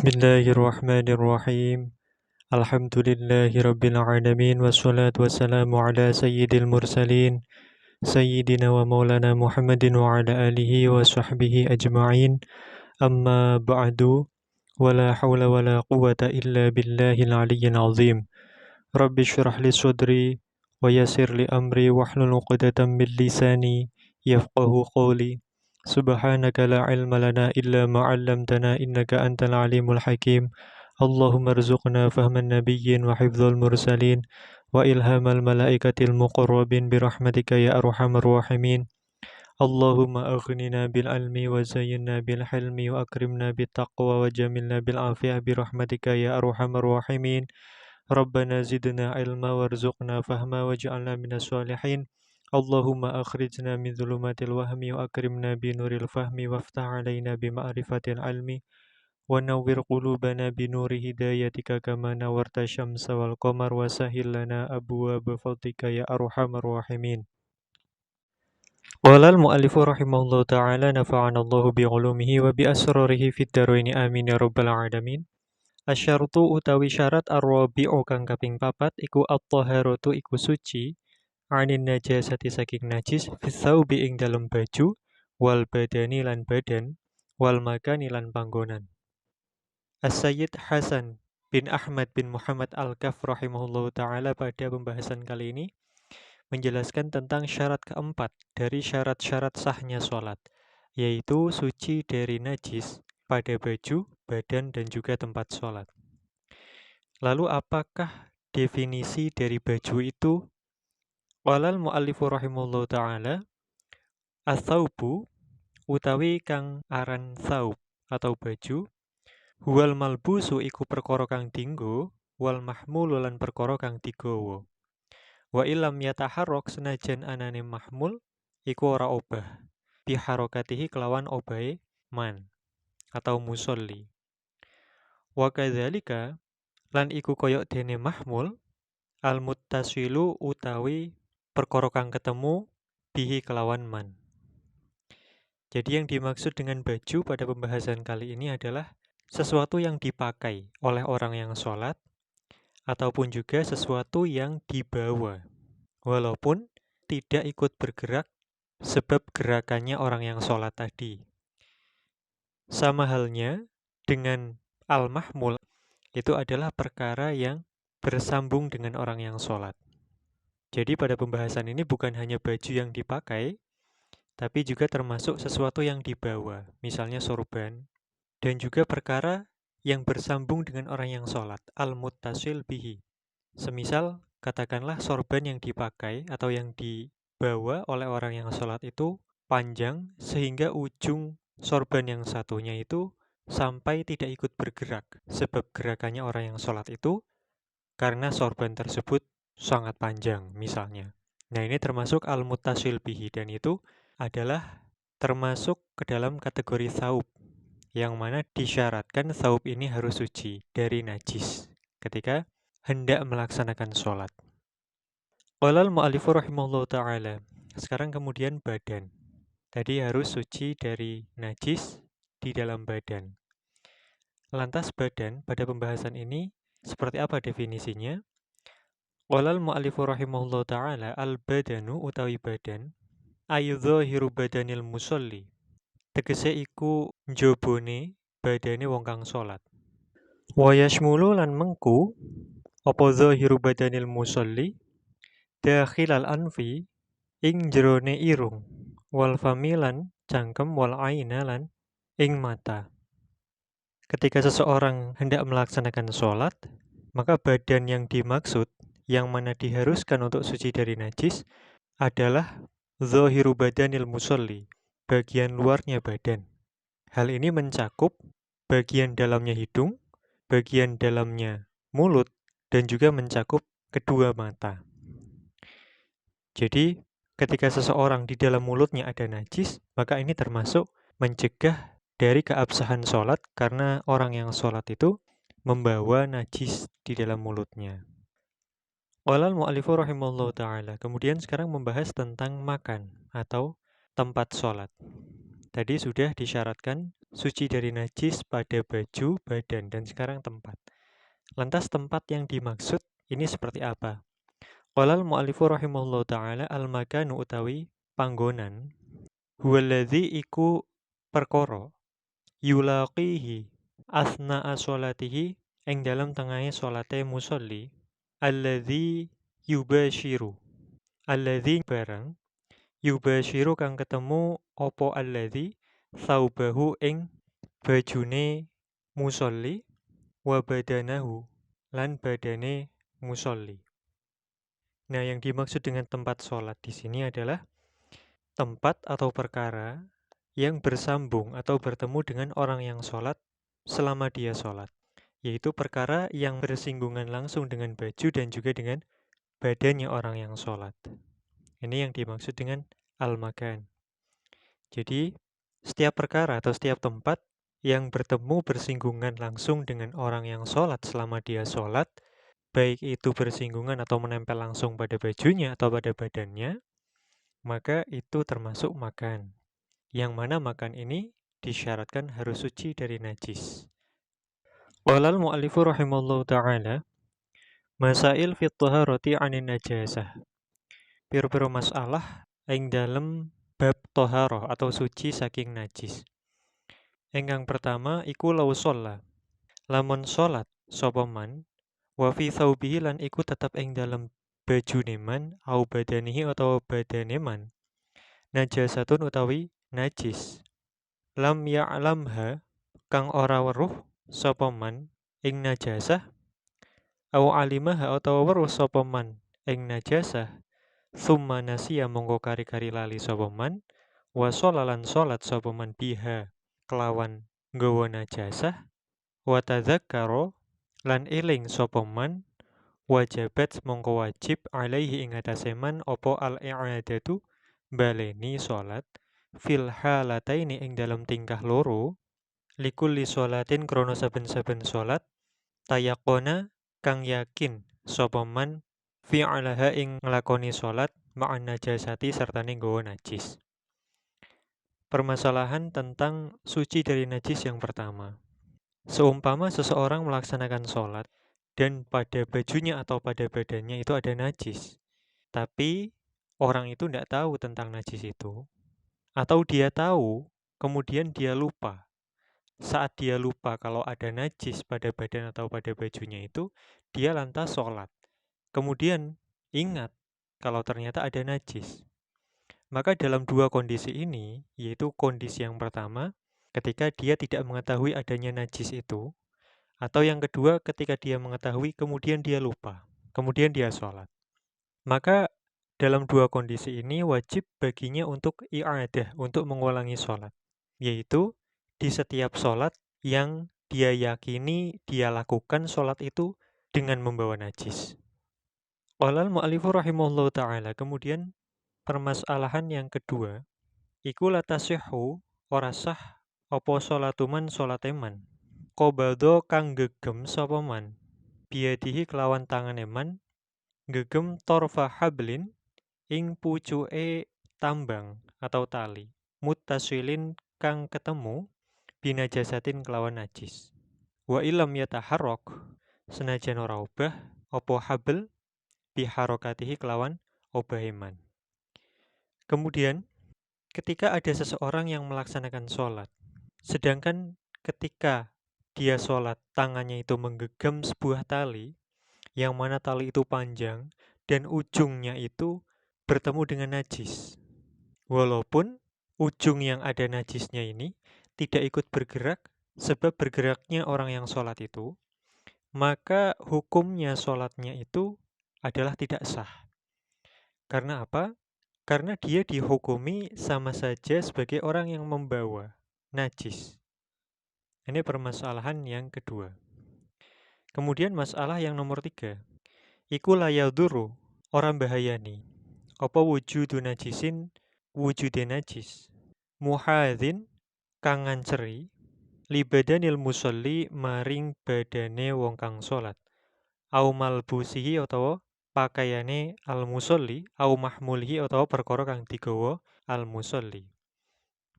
Bismillahirrahmanirrahim. Alhamdulillahirabbil alamin wassalatu wassalamu ala sayyidil mursalin sayyidina wa maulana Muhammadin wa ala alihi wa sahbihi ajma'in. Amma ba'du. Wala hawla wala quwwata illa billahil aliyyil azim. Rabbi shrah li sadri wa yassir li amri wahlul 'uqdatam min lisani yafqahu qawli. Subhanaka la ilma lana illa ma 'allamtana innaka antal alimul hakim. Allahumma rzuqna fahman nabiyyin wa hifdzal mursalin wa ilhamal malaikatil muqarrabin birahmatika ya arhamar rahimin. Allahumma aghnina bil ilmi wa zayyinna bil hilmi wa akrimna bit taqwa wa jamilna bil afiyah birahmatika ya arhamar rahimin. Rabbana zidna ilma warzuqna fahma waj'alna minas sholihin. Allahumma akhrijna min dhulumatil wahmi wa akrimna bi nuril fahmi waftah alaina bi ma'rifatil ilmi wa nawwir qulubana bi nuri hidayatika kama nawarta syamsa wal qamar wa sahhil lana abwaaba fadlika ya arhamar rahimin. Qala al-mu'allifu rahimahullahu ta'ala nafa'ana Allahu bi 'ulumihi wa bi asrarihi fid dharain amin ya rabbal alamin. Asyartu utawi syarat ar-rabi'u kang kaping papat iku at-taharatu iku suci anin najasati saking najis fisaubi ing dalem baju wal badani lan badan wal makani lan panggonan. As-Sayyid Hasan bin Ahmad bin Muhammad Al-Kaf rahimahullahu ta'ala pada pembahasan kali ini menjelaskan tentang syarat keempat dari syarat-syarat sahnya sholat, yaitu suci dari najis pada baju, badan, dan juga tempat sholat. Lalu apakah definisi dari baju itu? Qala al-mu'allifu rahimahullahu ta'ala as-saubu utawi kang aran saub atau baju huwal malbusu iku perkara kang dinggo wal mahmulu lan perkara kang digawa. Wa illam yataharrak senajan anane mahmul iku ora obah biharokatihi kelawan obahe man atau musolli. Wa kadzalika lan iku koyok dene mahmul al-muttasilu utawi perkara kang ketemu bihi kelawan man. Jadi yang dimaksud dengan baju pada pembahasan kali ini adalah sesuatu yang dipakai oleh orang yang sholat ataupun juga sesuatu yang dibawa walaupun tidak ikut bergerak sebab gerakannya orang yang sholat tadi. Sama halnya dengan al-mahmul, itu adalah perkara yang bersambung dengan orang yang sholat. Jadi pada pembahasan ini bukan hanya baju yang dipakai, tapi juga termasuk sesuatu yang dibawa, misalnya sorban, dan juga perkara yang bersambung dengan orang yang sholat, al-muttasil bihi. Semisal, katakanlah sorban yang dipakai atau yang dibawa oleh orang yang sholat itu panjang sehingga ujung sorban yang satunya itu sampai tidak ikut bergerak. Sebab gerakannya orang yang sholat itu karena sorban tersebut sangat panjang misalnya. Nah ini termasuk al-muttasil bihi dan itu adalah termasuk ke dalam kategori saub yang mana disyaratkan saub ini harus suci dari najis ketika hendak melaksanakan sholat. Qala al-mu'allifu rahimahullahu ta'ala. Sekarang kemudian badan. Tadi harus suci dari najis di dalam badan. Lantas badan pada pembahasan ini seperti apa definisinya? Qala al-mu'allifu rahimahullahu ta'ala al-badanu utawi badan ayudzahiru badanil musolli. Tegese iku njobone badane wong kang salat. Wa yashmulu lan mengku apa zahiru badanil musolli dakhilal anfi ing jerone irung wal familan cangkem wal aina lan ing mata. Ketika seseorang hendak melaksanakan sholat, maka badan yang dimaksud yang mana diharuskan untuk suci dari najis adalah zahiru badanil musolli, bagian luarnya badan. Hal ini mencakup bagian dalamnya hidung, bagian dalamnya mulut, dan juga mencakup kedua mata. Jadi, ketika seseorang di dalam mulutnya ada najis, maka ini termasuk mencegah dari keabsahan sholat karena orang yang sholat itu membawa najis di dalam mulutnya. Qala al-mu'allifu rahimahullahu ta'ala. Kemudian sekarang membahas tentang makan atau tempat sholat. Tadi sudah disyaratkan suci dari najis pada baju, badan, dan sekarang tempat. Lantas tempat yang dimaksud ini seperti apa? Qalal mu'allifu rahimahullahu ta'ala al-makanu utawi panggonan huwaladzi iku perkara yulaqihi asna'a sholatihi ing dalam tengahe sholate musolli alladzi yubashiru alladzi barang yubashiru kang ketemu opo alladzi saubahu ing bajune musolli wa badanahu lan badane musolli. Nah, yang dimaksud dengan tempat sholat di sini adalah tempat atau perkara yang bersambung atau bertemu dengan orang yang sholat selama dia sholat, yaitu perkara yang bersinggungan langsung dengan baju dan juga dengan badannya orang yang sholat. Ini yang dimaksud dengan al-makan. Jadi, setiap perkara atau setiap tempat yang bertemu bersinggungan langsung dengan orang yang sholat selama dia sholat, baik itu bersinggungan atau menempel langsung pada bajunya atau pada badannya, maka itu termasuk makan. Yang mana makan ini disyaratkan harus suci dari najis. Qala al-mu'allifu rahimallahu ta'ala, masail fit taharati 'anin najasah. Piro-piro masalah ing dalem bab toharoh atau suci saking najis. Ingkang pertama iku lau sholla. Lamun sholat sapa man wa fi thawbihi lan iku tetap ing dalem bajune man au badanihi atau badane man najasatun utawi najis. Lam ya'lamha kang ora weruh sapa man ing najasah au alimaha utawa weruh sapa man ing najasah summa nasiya mongko kari-kari lali sapa man wa sholalan sholat sapa man biha kelawan nggawa najasah wa tadzakkara lan eling sapa man wajabat mongko wajib alaihi ing atase man apa al-i'adatu baleni sholat fil halataini ing dalam tingkah loro likulli sholatin krono saben-saben sholat tayakona kang yakin sapa man fi'alaha ing nglakoni sholat ma'an najasati sertane nggawa najis. Permasalahan tentang suci dari najis yang pertama. Seumpama seseorang melaksanakan sholat dan pada bajunya atau pada badannya itu ada najis, tapi orang itu tidak tahu tentang najis itu, atau dia tahu, kemudian dia lupa. Saat dia lupa kalau ada najis pada badan atau pada bajunya itu, dia lantas sholat. Kemudian ingat kalau ternyata ada najis. Maka dalam dua kondisi ini, yaitu kondisi yang pertama, ketika dia tidak mengetahui adanya najis itu, atau yang kedua ketika dia mengetahui kemudian dia lupa, kemudian dia sholat. Maka dalam dua kondisi ini wajib baginya untuk i'adah, untuk mengulangi sholat. Yaitu di setiap sholat yang dia yakini dia lakukan sholat itu dengan membawa najis. Qala al-mu'allifu rahimahullahu ta'ala, kemudian permasalahan yang kedua, iku la tasihhu ora sah apa sholatuman sholateman. Qobado kang gegem sapa man. Biadihi kelawan tangan eman gegem torfa hablin ing pucuke tambang atau tali. Muttasilin kang ketemu binajasatin kelawan najis. Wa ilam yataharrok senajan ora obah apa habl biharokatihi kelawan obah eman. Kemudian, ketika ada seseorang yang melaksanakan sholat, sedangkan ketika dia sholat, tangannya itu menggenggam sebuah tali, yang mana tali itu panjang, dan ujungnya itu bertemu dengan najis. Walaupun ujung yang ada najisnya ini tidak ikut bergerak, sebab bergeraknya orang yang sholat itu, maka hukumnya sholatnya itu adalah tidak sah. Karena apa? Karena dia dihukumi sama saja sebagai orang yang membawa najis. Ini permasalahan yang kedua. Kemudian masalah yang nomor 3. Iku layaduru, orang bahayani. Apa wujudu najisin, wujude najis. Muhadzin, kang nganceri, li badanil musolli maring badane wong kang sholat. Au malbusihi utawa pakaiane al-musolli au mahmulihi atau perkara kang digawa al-musolli.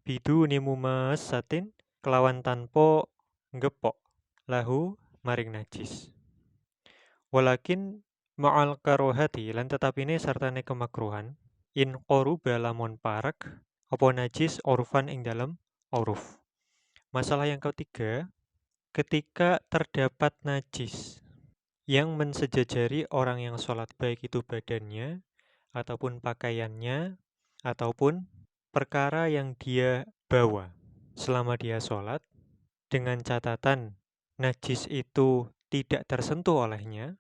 Bidu nimu masatin kelawan tanpa ngepok lahu maring najis. Walakin ma'al karohati lan tetapine sartane kemakruhan in qoruba lamun parek apa najis urfan ing dalam uruf. Masalah yang ketiga, ketika terdapat najis yang mensejajari orang yang sholat, baik itu badannya, ataupun pakaiannya, ataupun perkara yang dia bawa selama dia sholat, dengan catatan najis itu tidak tersentuh olehnya,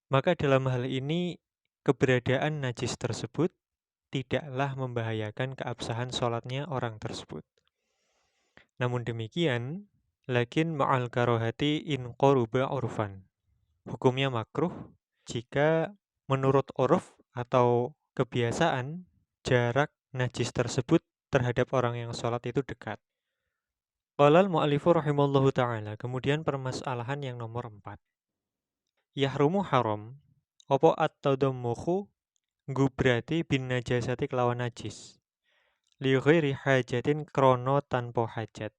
maka dalam hal ini keberadaan najis tersebut tidaklah membahayakan keabsahan sholatnya orang tersebut. Namun demikian, lakin ma'al karohati in qoruba urfan. Hukumnya makruh jika menurut uruf atau kebiasaan jarak najis tersebut terhadap orang yang sholat itu dekat. Qalal mu'alifu rahimallahu ta'ala. Kemudian permasalahan yang nomor 4. Yahrumu haram opo at-tadammuhu gubrati bin najasati kelawan najis li ghairi hajatin krono tanpa hajat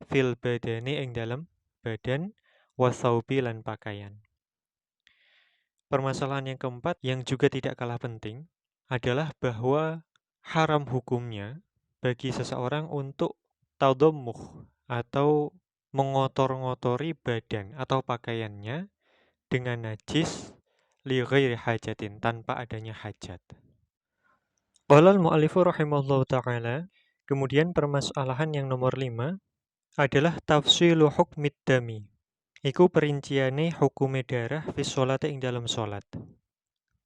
fil badani ing dalam badan wasaubi lan pakaian. Permasalahan yang keempat yang juga tidak kalah penting adalah bahwa haram hukumnya bagi seseorang untuk tadammuh atau mengotor-ngotori badan atau pakaiannya dengan najis li ghairi hajatin tanpa adanya hajat. Qala al-mu'allifu rahimahullahu ta'ala. Kemudian permasalahan yang nomor 5 adalah tafsilu hukmid dami. Iku perinciane hukume darah fi sholati ing dalam sholat.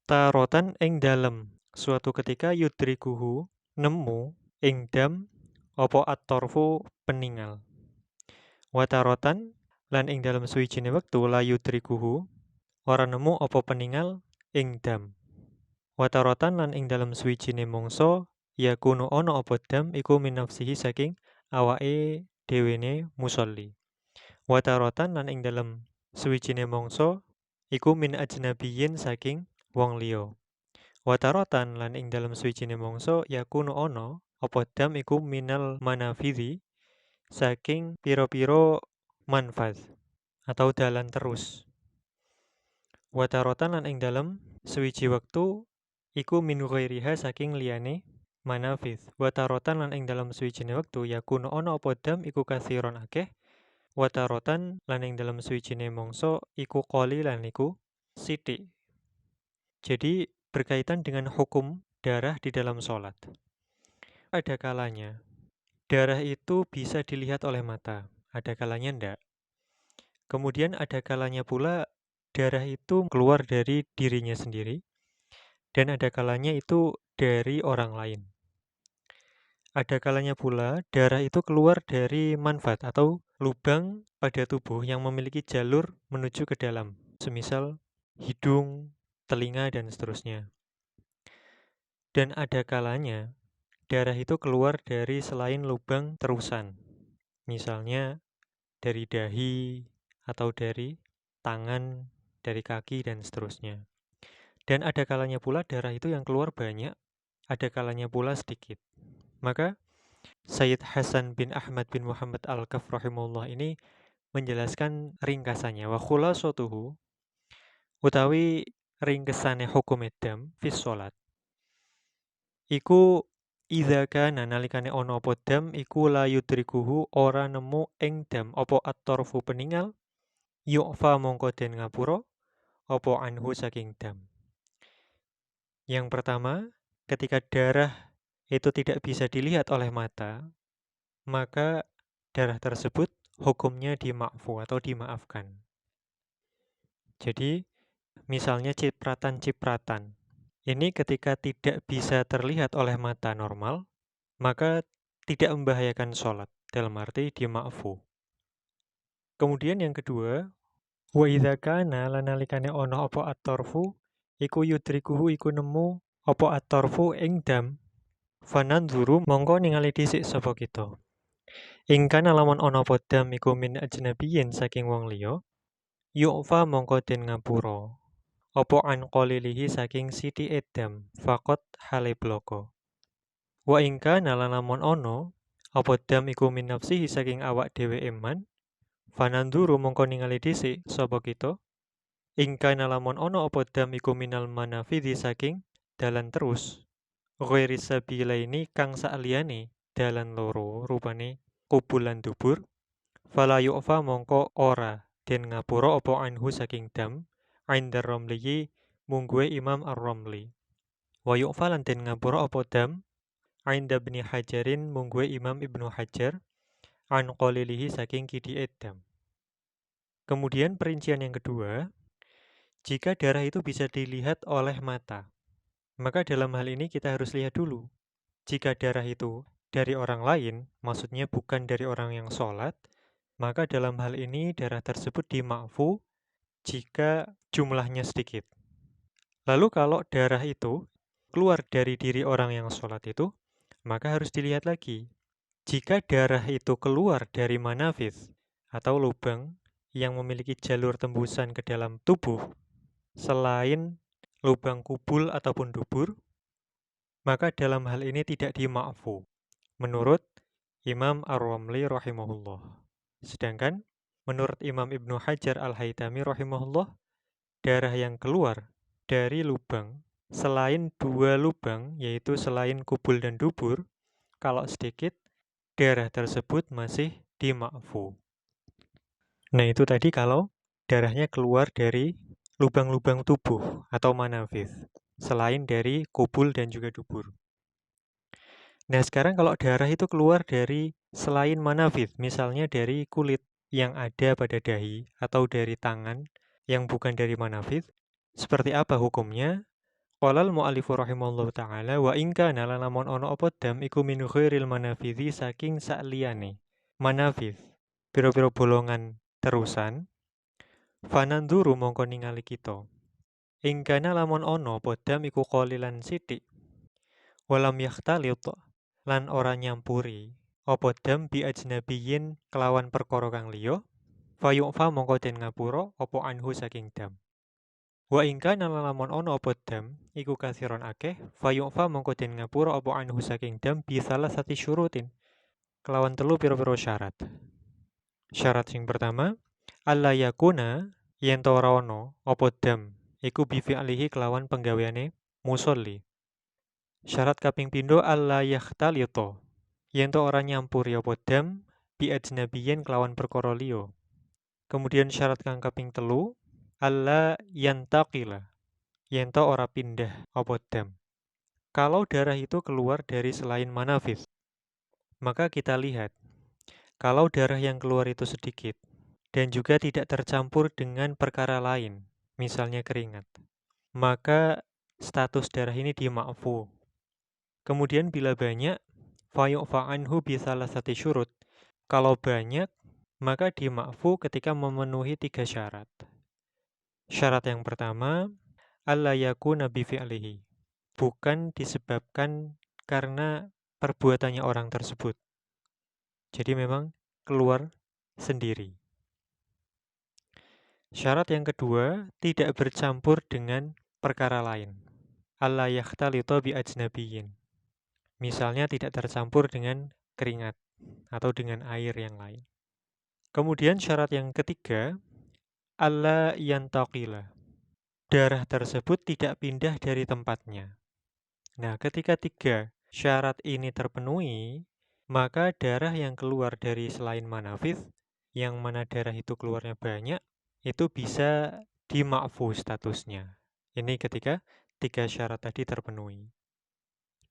Tarotan ing dalam suatu ketika yudrikuhu nemu ing dam opo at-torfu peninggal. Watarotan lan ing dalam suwijine wektu la yudrikuhu ora nemu opo peninggal ing dam. Watarotan lan ing dalam suwijine mangsa yakunu ana opo dam iku min nafsihi saking awake dhewene musolli. Watarotan lan ing dalam suwijine mangsa iku min ajnabiyyin saking wong liya. Watarotan lan ing dalam suwijine mangsa yakunu ana apa dam iku minal manafidhi saking piro-piro manfaz atau dalan terus. Watarotan lan ing dalam suwiji wektu iku min ghairiha saking liyane manafidh. Watarotan lan ing dalam suwijine wektu yakunu ana apa dam iku kathiron akeh. Watarotan lan ing dalam suwijine mangsa iku qalilan iku sithik. Jadi berkaitan dengan hukum darah di dalam sholat. Ada kalanya darah itu bisa dilihat oleh mata, ada kalanya enggak. Kemudian ada kalanya pula darah itu keluar dari dirinya sendiri, dan ada kalanya itu dari orang lain. Ada kalanya pula darah itu keluar dari manfaat atau lubang pada tubuh yang memiliki jalur menuju ke dalam, semisal hidung, telinga, dan seterusnya. Dan ada kalanya darah itu keluar dari selain lubang terusan, misalnya dari dahi atau dari tangan, dari kaki, dan seterusnya. Dan ada kalanya pula darah itu yang keluar banyak, ada kalanya pula sedikit. Maka Sayyid Hasan bin Ahmad bin Muhammad Al-Kaf rahimahullah ini menjelaskan ringkasannya. Wa khulasatuhu utawi ringkesane hukum edam fis sholat iku idza kana nalikane ana apa dam iku la yudrikuhu ora nemu ing dam apa at-tarfu peninggal yu'fa mongko den ngapura apa anhu saking dam. Yang pertama, ketika darah itu tidak bisa dilihat oleh mata, maka darah tersebut hukumnya dima'fu atau dimaafkan. Jadi, misalnya cipratan-cipratan. Ini ketika tidak bisa terlihat oleh mata normal, maka tidak membahayakan sholat, dalam arti dima'fu. Kemudian yang kedua, wa idza kana lanalikane ana apa at-tarfu iku yudrikuhu iku nemu apa at-tarfu ing dam fananzuru mongko ningali dhisik sapa kita. Ing kana lamun ana apa dam iku min ajnabiyyin saking wong liya, yu'fa mongko den ngapura. Apa an qalilihi saking siti edam faqat hale bloko. Wa ing kana lamun ana Apa dam iku min nafsihi saking awak dhewe man, fananduru mongko ningali dhisik sapa kita. Ingkana lamun ono apa dam iku minal manafidhi saking dalan terus. Ghairi sabilaini kang sakliyane dalan loro rupane kubul lan dubur. Fala yu'fa mongko ora den ngapura apa anhu saking dam indar Ramli mungguwe Imam Ar-Ramli. Wa yu'fa lan den ngapura apa dam inda Ibni Hajarin mungguwe Imam Ibnu Hajar an qalilihi saking kidhi dam. Kemudian perincian yang kedua, jika darah itu bisa dilihat oleh mata, maka dalam hal ini kita harus lihat dulu. Jika darah itu dari orang lain, maksudnya bukan dari orang yang sholat, maka dalam hal ini darah tersebut dima'fu jika jumlahnya sedikit. Lalu kalau darah itu keluar dari diri orang yang sholat itu, maka harus dilihat lagi. Jika darah itu keluar dari manafidh atau lubang yang memiliki jalur tembusan ke dalam tubuh selain lubang kubul ataupun dubur, maka dalam hal ini tidak dima'fu menurut Imam Ar-Ramli rahimahullah. Sedangkan menurut Imam Ibnu Hajar Al-Haytami rahimahullah, darah yang keluar dari lubang selain dua lubang, yaitu selain kubul dan dubur, kalau sedikit, darah tersebut masih dima'fu. Nah itu tadi kalau darahnya keluar dari lubang-lubang tubuh atau manafidh, selain dari kubul dan juga dubur. Nah sekarang kalau darah itu keluar dari selain manafidh, misalnya dari kulit yang ada pada dahi atau dari tangan yang bukan dari manafidh, seperti apa hukumnya? Qalal mu'alifu rahimallahu ta'ala wa inka nalanamun ono apa dam iku min khairil manafidhi saking sakliyane manafidh piro-piro bolongan terusan fananduru mongko ningali kita ingkana lamun ono apa dam iku qalilan sithik walam yakhtalit lan ora nyampuri apa dam bi ajnabiyin kelawan perkara kang liya fayu'fa mongko den ngapura apa anhu saking dam. Wa ingka nalalamun ono apa dam iku kasiron akeh fayu'fa mongko den ngapura apa anhu saking dam bisalah sati syurutin kelawan telu piro-piro syarat. Syarat sing pertama, alla yakuna yen to ora ono apa dam iku bi fi'lihi kelawan penggaweane musolli. Syarat kaping pindho alla yakhtalito yen to ora nyampuri apa dam bi ajnabiyin kelawan perkara liya. Kemudian syarat kang kaping telu alla yantaqila yen to ora pindah apa dam. Kalau darah itu keluar dari selain manafidh, maka kita lihat kalau darah yang keluar itu sedikit dan juga tidak tercampur dengan perkara lain, misalnya keringat, maka status darah ini dima'fu. Kemudian bila banyak, fayu'fa anhu bisalasati syurut. Kalau banyak, maka dima'fu ketika memenuhi 3 syarat. Syarat yang pertama, alla yakuna bi fi'lihi. Bukan disebabkan karena perbuatannya orang tersebut. Jadi memang keluar sendiri. Syarat yang kedua, tidak bercampur dengan perkara lain. Alla yakhtalita bi ajnabiyyin. Misalnya tidak tercampur dengan keringat atau dengan air yang lain. Kemudian syarat yang ketiga, alla yantaqila. Darah tersebut tidak pindah dari tempatnya. Nah, ketika 3 syarat ini terpenuhi, maka darah yang keluar dari selain manafidh, yang mana darah itu keluarnya banyak, itu bisa dima'fu statusnya. Ini ketika 3 syarat tadi terpenuhi.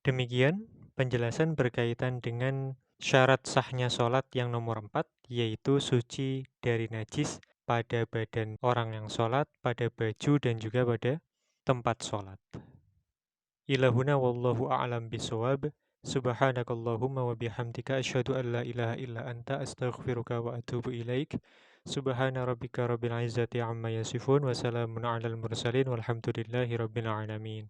Demikian penjelasan berkaitan dengan syarat sahnya sholat yang nomor 4, yaitu suci dari najis pada badan orang yang sholat, pada baju, dan juga pada tempat sholat. Ilahuna wallahu a'lam bisawab. Subhanakallahumma wa bihamdika asyhadu an la ilaha illa anta astaghfiruka wa atubu ilaik. Subhana rabbika rabbil izzati amma yasifun wa salamun alal mursalin walhamdulillahi rabbil alamin.